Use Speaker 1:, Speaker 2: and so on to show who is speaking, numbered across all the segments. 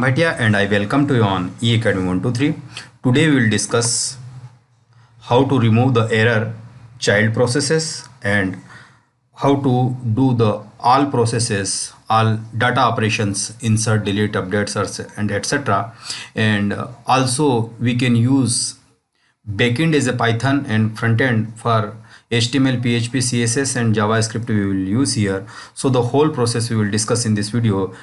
Speaker 1: Bhatia and I welcome to you on eAcademy 123. Today we will discuss how to remove the error child processes and how to do the all processes, all data operations, insert, delete, update, search and etc. And also we can use backend as a Python and front end for HTML, PHP, CSS and JavaScript we will use here. So the whole process we will discuss in this video.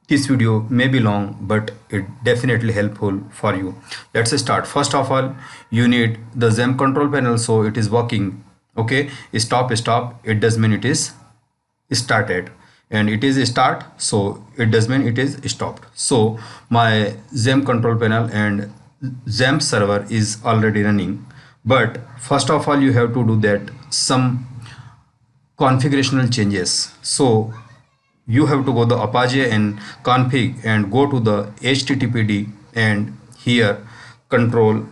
Speaker 1: This video may be long, but it definitely helpful for you. Let's start. First of all, you need the XAMPP control panel, so it is working. Okay, stop. It does mean it is started, and it is start, so it does mean it is stopped. So my XAMPP control panel and XAMPP server is already running. But first of all, you have to do that some configurational changes. So you have to go the Apache and config and go to the HTTPD and here control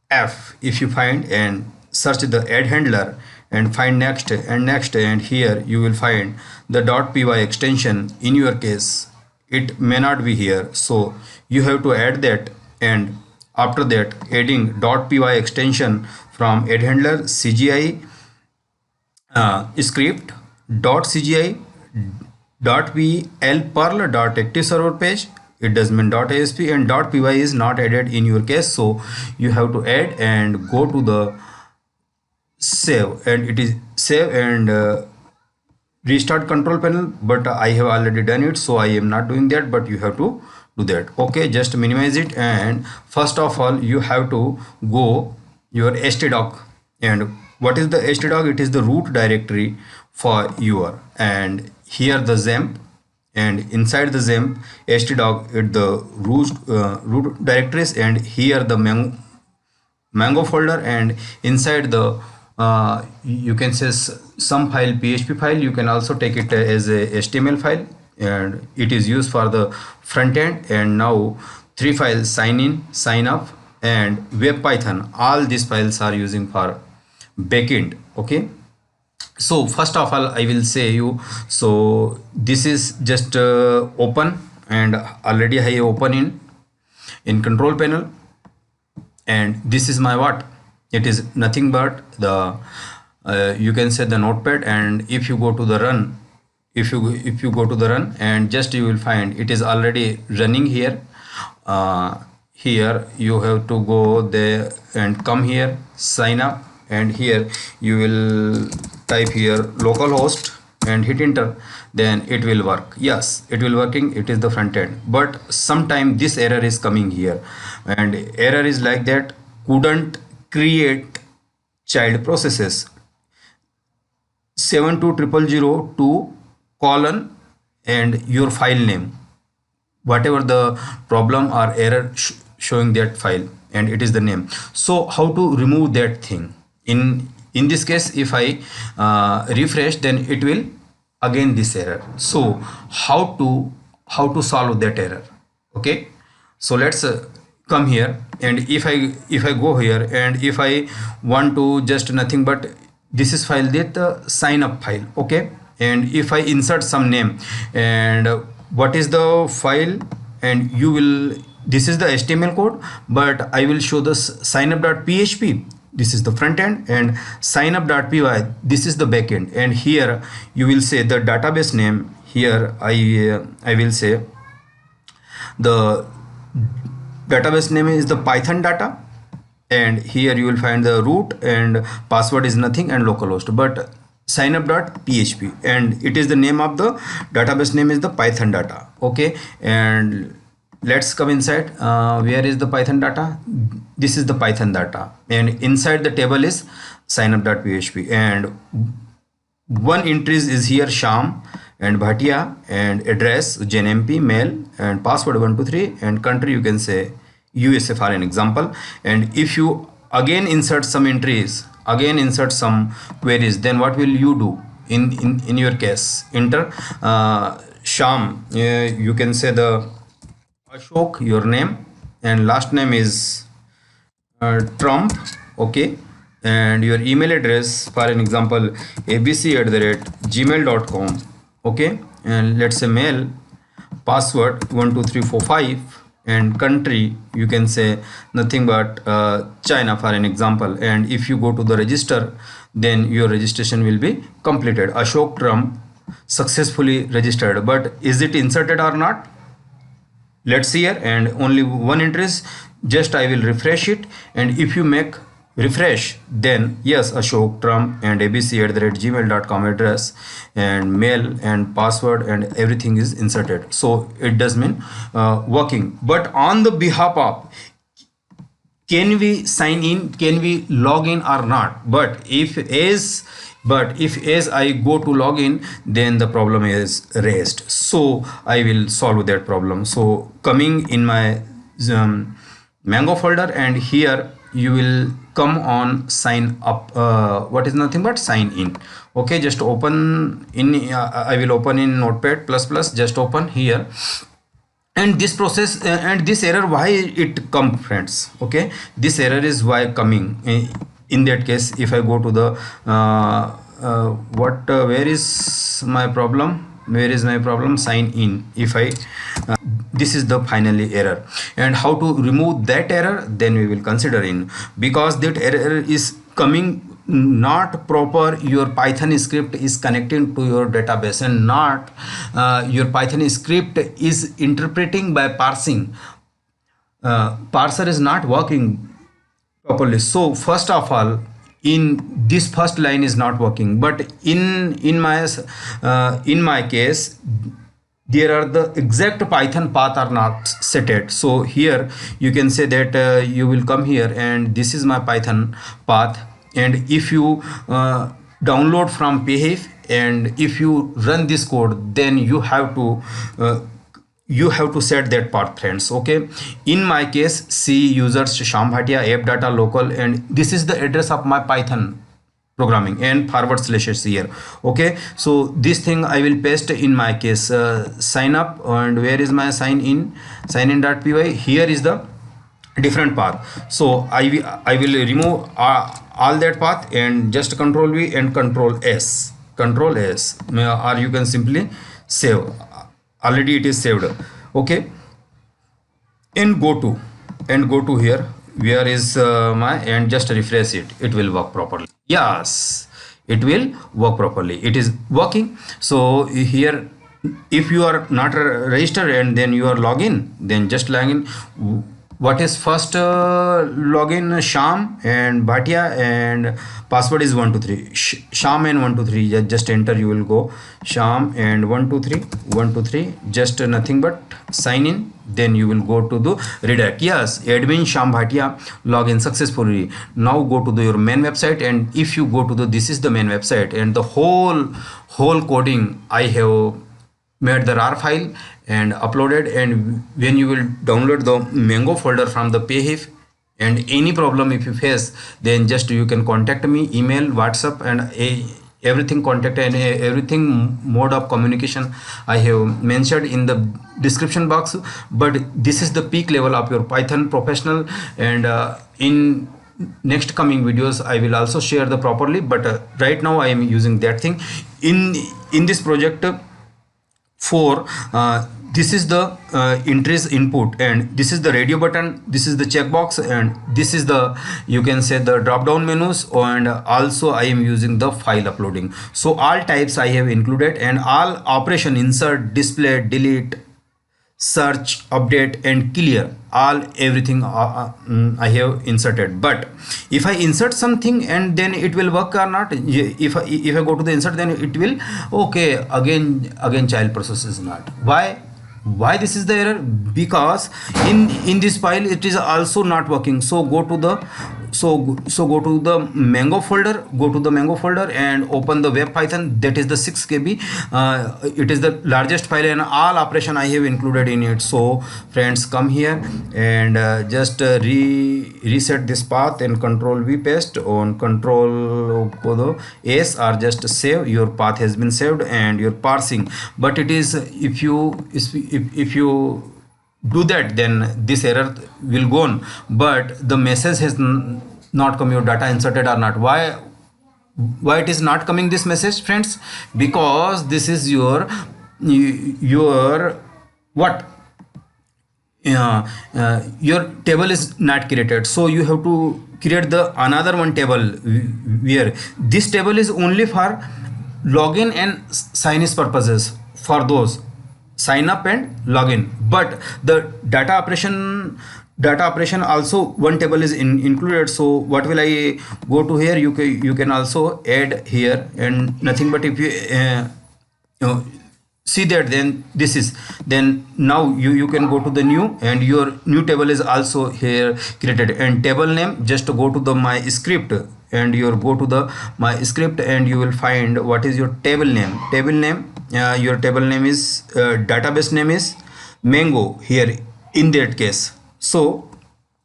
Speaker 1: F if you find and search the add handler and find next and here you will find the .py extension. In your case it may not be here, so you have to add that, and after that adding .py extension from add handler CGI script .cgi .pl perl .active server page, it does mean .asp, and .py is not added in your case, so you have to add and go to the save, and it is save and restart control panel, but I have already done it, so I am not doing that, but you have to do that. Okay, just minimize it, and first of all you have to go your htdoc. And what is the htdoc? It is the root directory for your, and here the XAMPP, and inside the XAMPP htdoc it the root directories, and here the mango folder, and inside the you can say some file, PHP file. You can also take it as a HTML file, and it is used for the front end. And now three files, sign in, sign up and web python, all these files are using for backend. Okay, so first of all I will say you, so this is just open, and already I open in control panel, and this is my what, it is nothing but the you can say the notepad. And if you go to the run, if you go to the run, and just you will find it is already running here. Here you have to go there and come here, sign up, and here you will type here localhost and hit enter, then it will work. Yes, it will working, it is the front end, but sometime this error is coming here, and error is like that, couldn't create child processes 72002 colon and your file name, whatever the problem or error showing that file, and it is the name. So how to remove that thing? In this case, if I refresh, then it will again this error. So how to solve that error? Okay, so let's come here, and if I go here, and if I want to just nothing but this is file, that sign up file. Okay, and if I insert some name, and what is the file, and you will, this is the HTML code, but I will show the signup.php, this is the front end, and signup.py, this is the back end. And here you will say the database name, here I will say the database name is the Python data, and here you will find the root, and password is nothing, and localhost, but signup.php, and it is the name of the database name is the Python data. Okay, and let's come inside. Where is the Python data? This is the Python data, and inside the table is signup.php, and one entries is here Sham and Bhatia, and address JNMP, mail, and password 123, and country you can say USA for an example. And if you again insert some entries, again insert some queries, then what will you do in your case? Enter Sham, you can say the Ashok, your name, and last name is Trump. Okay, and your email address for an example abc@gmail.com. okay, and let's say mail password 12345, and country you can say nothing but China for an example. And if you go to the register, then your registration will be completed. Ashok Trump successfully registered, but is it inserted or not? Let's see here, and only one interest. Just I will refresh it, and if you make refresh, then yes, Ashok Trump and abc@gmail.com address and mail and password and everything is inserted. So it does mean working. But on the behalf of, can we sign in, can we log in or not? But if as I go to login, then the problem is raised, so I will solve that problem. So coming in my Mango folder, and here you will come on sign up, what is nothing but sign in. Okay, just open in, I will open in Notepad++, just open here. And this process and this error, why it come, friends? Okay, this error is why coming. In that case, if I go to the where is my problem, sign in. If I this is the finally error, and how to remove that error, then we will consider in, because that error is coming not proper. Your Python script is connecting to your database, and not your Python script is interpreting by parsing. Parser is not working properly. So first of all, in this first line is not working, but in my case, there are the exact Python path are not set. So here you can say that you will come here, and this is my Python path. And if you download from payhive, and if you run this code, then you have to set that path, friends. Okay, in my case, C users Shyam Bhatia, app data local, and this is the address of my Python programming, and / here. Okay, so this thing I will paste in my case, sign up, and where is my sign in.py? Here is the different path. So I will remove all that path, and just Control V and Control S, or you can simply save. Already it is saved. Okay, and go to here, where is my, and just refresh it. It will work properly. Yes, it will work properly. It is working. So here, if you are not registered and then you are login, then just login. What is first login? Shyam and Bhatia, and password is 123. Shyam and 123. Just enter. You will go Shyam and 123. Just nothing but sign in. Then you will go to the redirect. Yes, admin Shyam Bhatia login successfully. Now go to your main website, and if you go to this is the main website, and the whole coding I have made the RAR file and uploaded. And when you will download the Mango folder from the payhive, and any problem if you face, then just you can contact me, email, WhatsApp, and everything contact, and everything mode of communication I have mentioned in the description box. But this is the peak level of your Python professional, and in next coming videos I will also share the properly. But right now I am using that thing in this project. For this is the interest input, and this is the radio button, this is the checkbox, and this is the, you can say, the drop down menus. And also I am using the file uploading. So all types I have included, and all operation, insert, display, delete, search, update, and clear, all everything I have inserted. But if I insert something, and then it will work or not. If I go to the insert, then it will, okay, again child process is not. Why this is the error? Because in this file it is also not working. So go to the go to the Mango folder, and open the web Python. That is the 6 KB. It is the largest file, and all operation I have included in it. So friends, come here and just reset this path, and Control V paste on Control S, or just save. Your path has been saved, and your parsing. But it is, if you do that, then this error will go on, but the message has not come, your data inserted or not. Why it is not coming, this message, friends? Because this is your what your table is not created, so you have to create the another one table where this table is only for login and sign in purposes, for those sign up and login, but the data operation also one table is included. So what will I go to here? You can also add here, and nothing but if you see that, then this is, then now you can go to the new, and your new table is also here created. And table name, just go to the my script, and you go to the my script, and you will find what is your table name. Your table name is database name is mango here in that case. So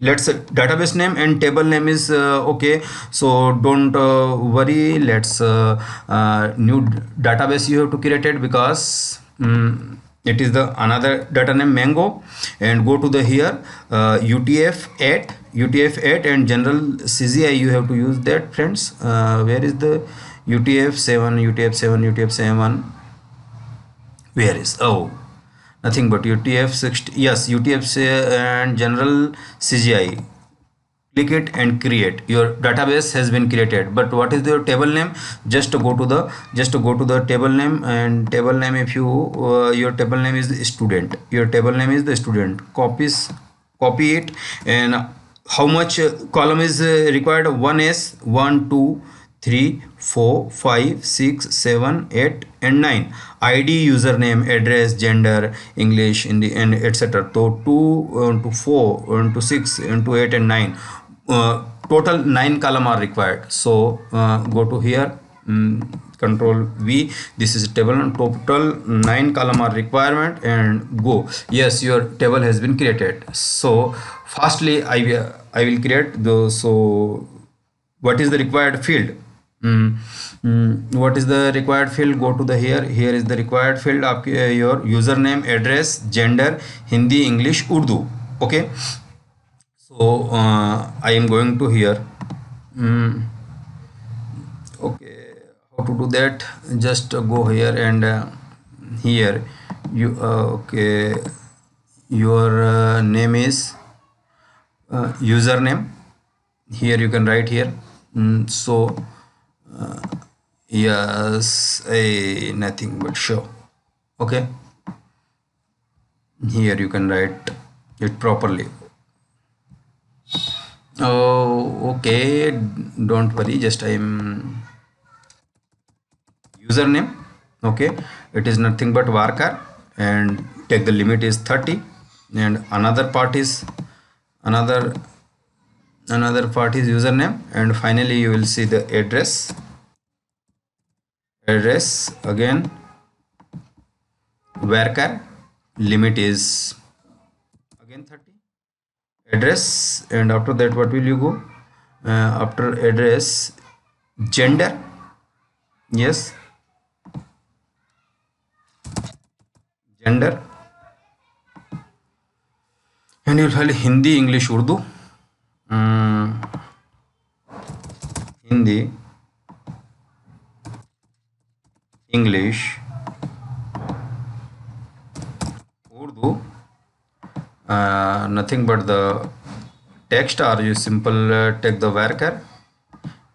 Speaker 1: let's database name and table name is okay, so don't worry. Let's new database you have to create it, because it is the another data name mango. And go to the here utf8 and general CGI you have to use that, friends. Where is the utf7 where is, oh, nothing but utf60, yes, utf and general CGI. Click it and create. Your database has been created, but what is your table name? Just to go to the table name, and table name, if you your table name is the student, your table name is the student, copy it. And how much column is required? 1s, 1 2 3 4 5 6 7 8 and 9. ID, username, address, gender, English, Hindi, and etc. So 2 to 4 to 6 to 8 and 9, total 9 column are required. So go to here, control V, this is table, total 9 column are requirement, and go. Yes, your table has been created. So firstly I will create those. So what is the required field? What is the required field? Go to the here is the required field of your username, address, gender, Hindi, English, Urdu. Okay, so I am going to here. Okay, how to do that? Just go here, and here you okay, your name is username. Here you can write here. So yes, nothing but show. Okay, here you can write it properly. Oh, okay, don't worry, just I am username. Okay, it is nothing but varchar, and take the limit is 30, and another part is username, and finally you will see the address again varchar, limit is again 30, address, and after that what will you go? After address, gender, yes, gender, and you will find Hindi, English, Urdu. Hindi, English, Urdu. Nothing but the text, or you simple take the varchar,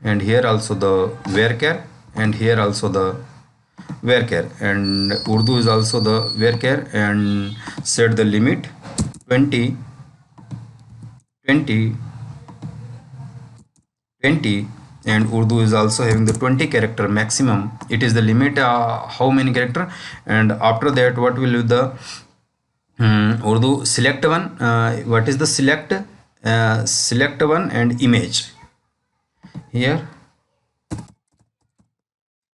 Speaker 1: and here also the varchar, and here also the varchar, and Urdu is also the varchar, and set the limit 20 20 20, and Urdu is also having the 20 character maximum. It is the limit how many character. And after that what will be the Urdu select one. What is the select one and image? Here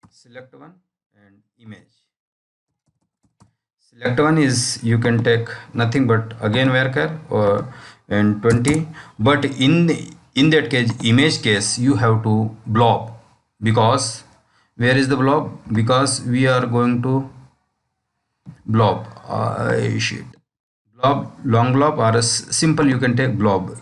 Speaker 1: select one and image. Select one is you can take nothing but again varchar or and 20, but in that case, image case, you have to blob, because where is the blob? Because we are going to blob shit, blob, long blob, or a simple you can take blob,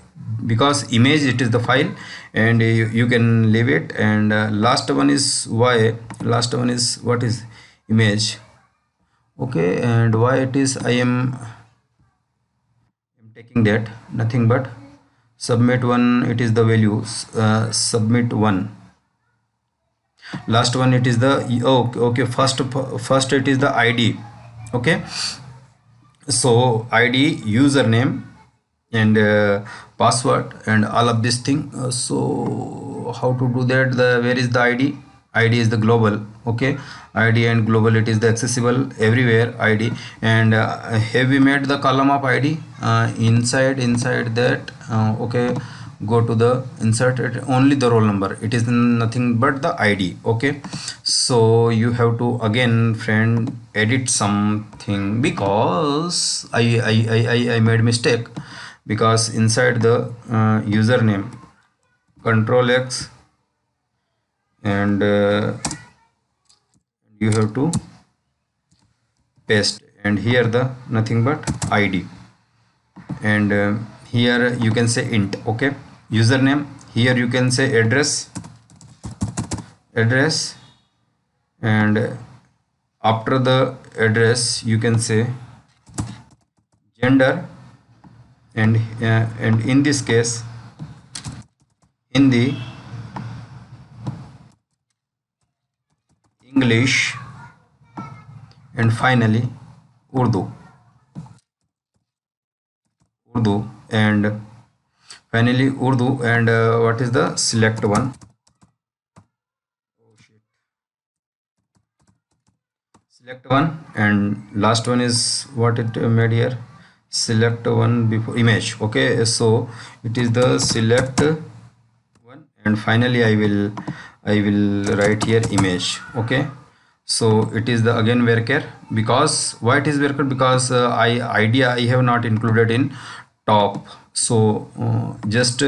Speaker 1: because image it is the file, and you can leave it. And last one is why, last one is what is image. Okay, and why it is I am taking that, nothing but submit one, it is the values, submit one. Last one it is the, oh, okay, first it is the ID. Okay, so ID, username, and password, and all of this thing. So how to do that? The where is the ID is the global. Okay, ID and global, it is the accessible everywhere ID. And have we made the column of ID inside that? Okay, go to the insert it, only the roll number, it is nothing but the ID. Okay, so you have to again friend edit something, because I made mistake, because inside the username, control X, and you have to paste, and here the nothing but ID. And here you can say int. Okay, username, here you can say address, and after the address you can say gender, and in this case Hindi, English, and finally Urdu, and finally Urdu. And what is the select one? Select one, and last one is what it made here, select one before image. Okay, so it is the select one, and finally I will write here image. Okay, so it is the again varchar, because why it is varchar, because idea I have not included in top. So just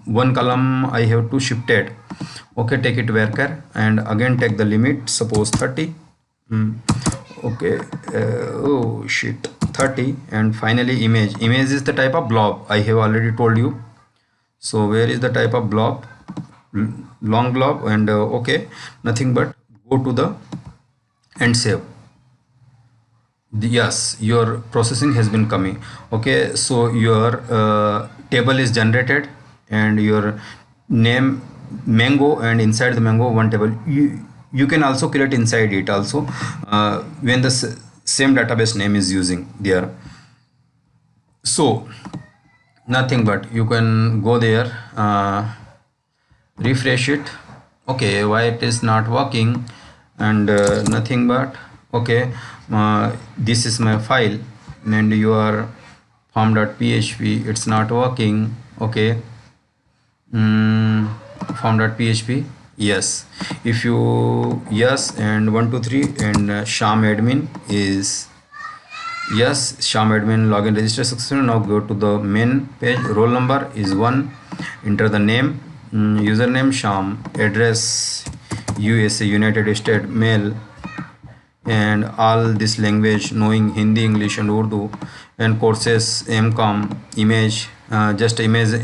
Speaker 1: one column I have to shift it. Okay, take it varchar, and again take the limit, suppose 30. Okay, oh shit, 30. And finally image is the type of blob, I have already told you. So where is the type of blob? Long blob. And okay, nothing but go to the and save. Yes, your processing has been coming. Okay, so your table is generated, and your name mango, and inside the mango one table. You can also create inside it also, when the same database name is using there. So nothing but you can go there, refresh it. Okay, why it is not working? And nothing but okay, this is my file, and your form.php, it's not working. Okay, form.php, yes, if you yes, and 123, and sham admin is yes, sham admin login register successful. Now go to the main page, roll number is 1, enter the name, username sham, address USA, United States, mail, and all this language knowing Hindi, English, and Urdu, and courses MCOM, image, just image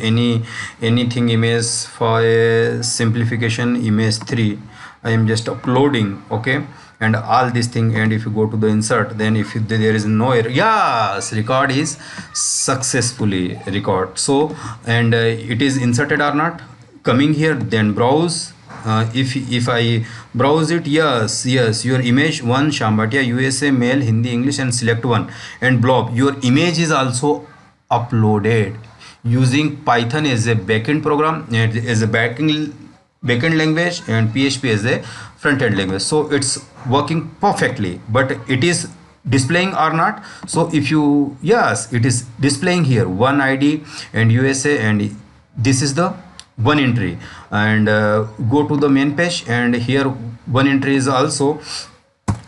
Speaker 1: anything image. For a simplification, image 3 I am just uploading. Okay, and all this thing. And if you go to the insert, then if there is no error, yes, record is successfully record. So and it is inserted or not, coming here, then browse. If I browse it, yes, your image 1, Shyam Bhatia, USA, mail, Hindi, English, and select one, and blob, your image is also uploaded using Python as a backend program, and as a backend language, and PHP as a front-end language. So it's working perfectly. But it is displaying or not? So if you, yes, it is displaying here one ID and USA, and this is the one entry. And go to the main page, and here one entry is also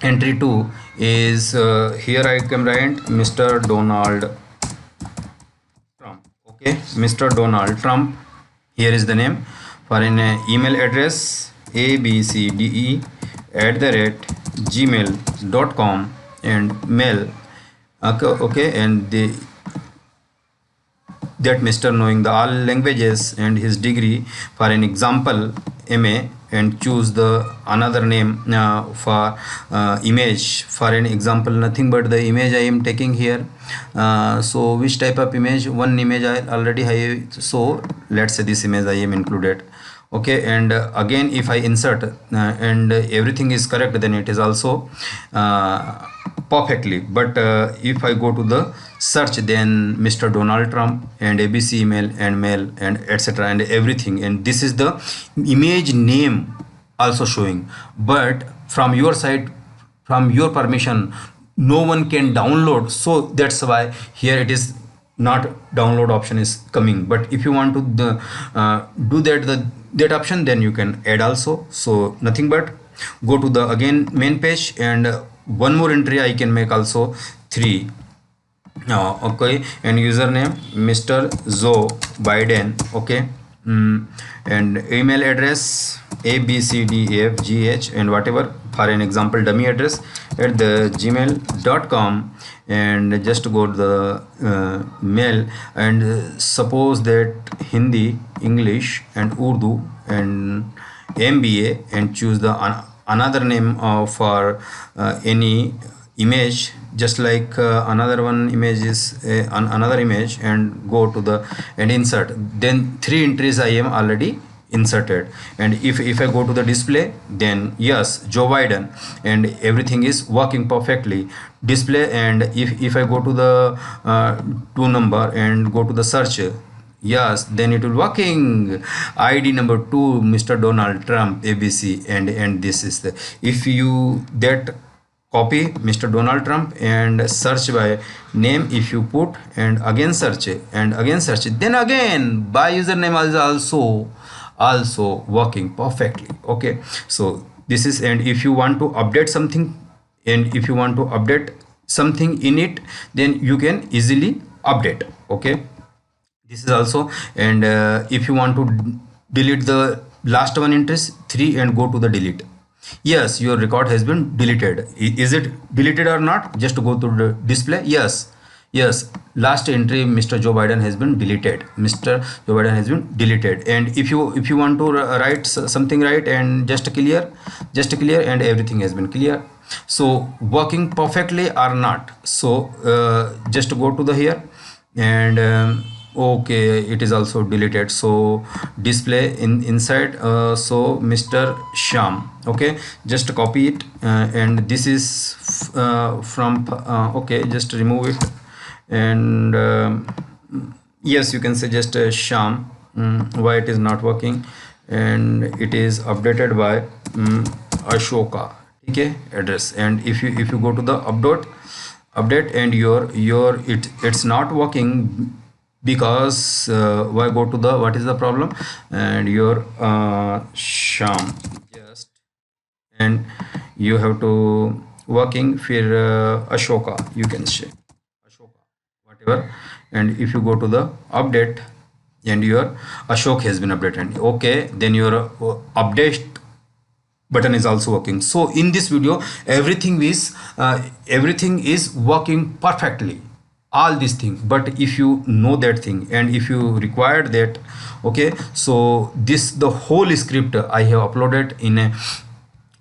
Speaker 1: entry 2 is here I can write Mr. Donald Trump. Okay, Mr. Donald Trump, here is the name. For an email address abcde@gmail.com, and mail. Okay, and that Mr. knowing the all languages, and his degree for an example MA, and choose the another name for image. For an example, nothing but the image I am taking here. So which type of image? One image I already have, so let's say this image I am included. Okay, and again if I insert and everything is correct, then it is also perfectly. But if I go to the search, then Mr. Donald Trump and ABC email and mail and etc and everything, and this is the image name also showing. But from your side, from your permission, no one can download, so that's why here it is not download option is coming. But if you want to do that option, then you can add also. So nothing but go to the again main page, and one more entry I can make also 3. Okay, and username Mr. Joe Biden. Okay, and email address abcdefgh and whatever, for an example dummy address at the gmail.com, and just go to the mail, and suppose that Hindi, English and Urdu and MBA, and choose the another name for any image, just like another one image is another image, and go to the and insert. Then 3 entries I am already inserted, and if I go to the display, then yes, Joe Biden, and everything is working perfectly display. And if I go to the 2 number and go to the search, yes, then it will working. ID number 2 Mr. Donald Trump ABC, and this is the, if you that copy Mr. Donald Trump and search by name, if you put and again search and again search, then again by username is also working perfectly. Okay, so this is, and if you want to update something, and if you want to update something in it, then you can easily update. Okay, this is also, and if you want to delete the last one entries 3 and go to the delete, yes, your record has been deleted. Is it deleted or not? Just go to the display. Yes, last entry Mr. Joe Biden has been deleted. Mr. Joe Biden has been deleted. And if you want to write something, right, and just clear, and everything has been clear. So working perfectly or not. So just go to the here, and okay, it is also deleted. So display inside, so Mr. Sham. Okay, just copy it, and this is from okay, just remove it, and yes, you can suggest Sham. Why it is not working, and it is updated by Ashoka. Okay, address, and if you go to the update, and your it's not working, because why, go to the what is the problem, and your Sham, just, and you have to working for Ashoka, you can say Ashoka whatever, and if you go to the update, and your Ashok has been updated. Okay, then your update button is also working. So in this video everything is working perfectly, all these things. But if you know that thing, and if you require that, okay, so this the whole script I have uploaded in a,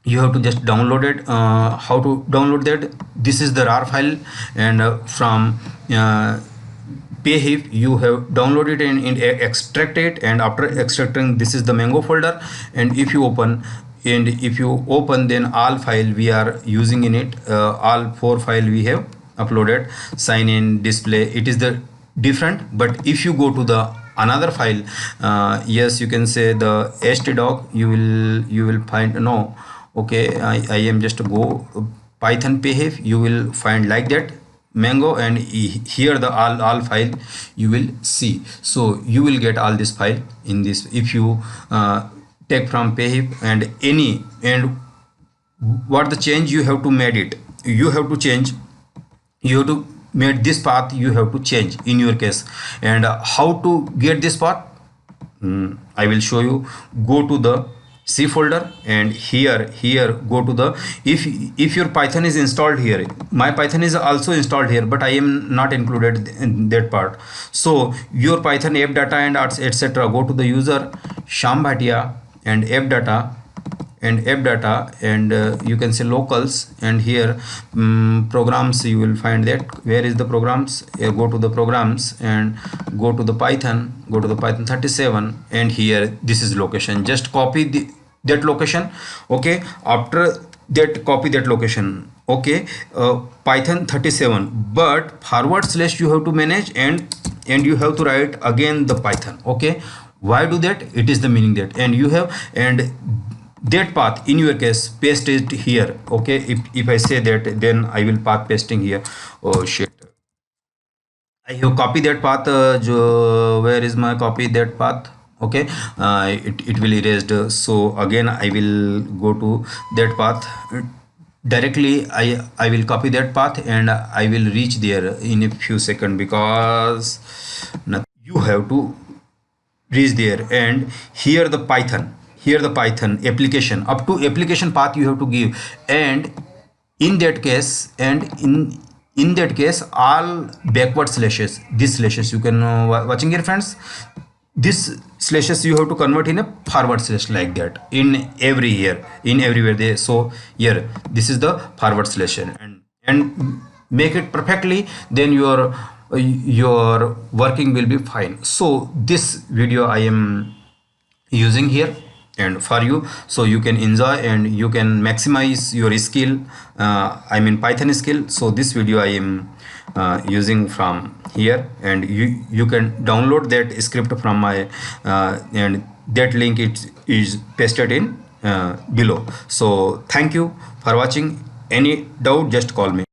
Speaker 1: you have to just download it. How to download that? This is the RAR file, and from payhip you have downloaded it and extract it, and after extracting, this is the Mango folder, and if you open, then all file we are using in it, all 4 file we have uploaded, sign in, display, it is the different. But if you go to the another file, yes, you can say the htdoc, you will find, no, okay, I am just go Python payhip, you will find like that Mango, and here the all file you will see. So you will get all this file in this, if you take from payhip, and any, and what the change you have to made it, you have to change, you have to made this path, you have to change in your case. And how to get this path, I will show you. Go to the C folder, and here go to the, if your Python is installed here, my Python is also installed here, but I am not included in that part. So your Python app data and etc, go to the user Sham Bhatia and app data, and app data, and you can say locals, and here programs. You will find that where is the programs. Go to the programs and go to the Python, go to the Python 37, and here this is location. Just copy that location. Okay, after that copy that location. Okay, Python 37, but forward slash you have to manage, and you have to write again the Python. Okay, why do that? It is the meaning that, and you have, and that path in your case paste it here. Okay, if I say that, then I will path pasting here. Oh shit, I have copied that path. Where is my copy that path? Okay, it will erased. So again I will go to that path directly. I will copy that path and I will reach there in a few seconds, because you have to reach there. And here the Python, here the Python application, up to application path you have to give. And in that case, and in that case, all backward slashes, these slashes you can watching here friends, this slashes you have to convert in a forward slash, like that in every here, in everywhere they. So here this is the forward slash, and make it perfectly, then your working will be fine. So this video I am using here and for you, so you can enjoy and you can maximize your skill, I mean Python skill. So this video I am using from here, and you can download that script from my and that link it is pasted in below. So thank you for watching. Any doubt, just call me.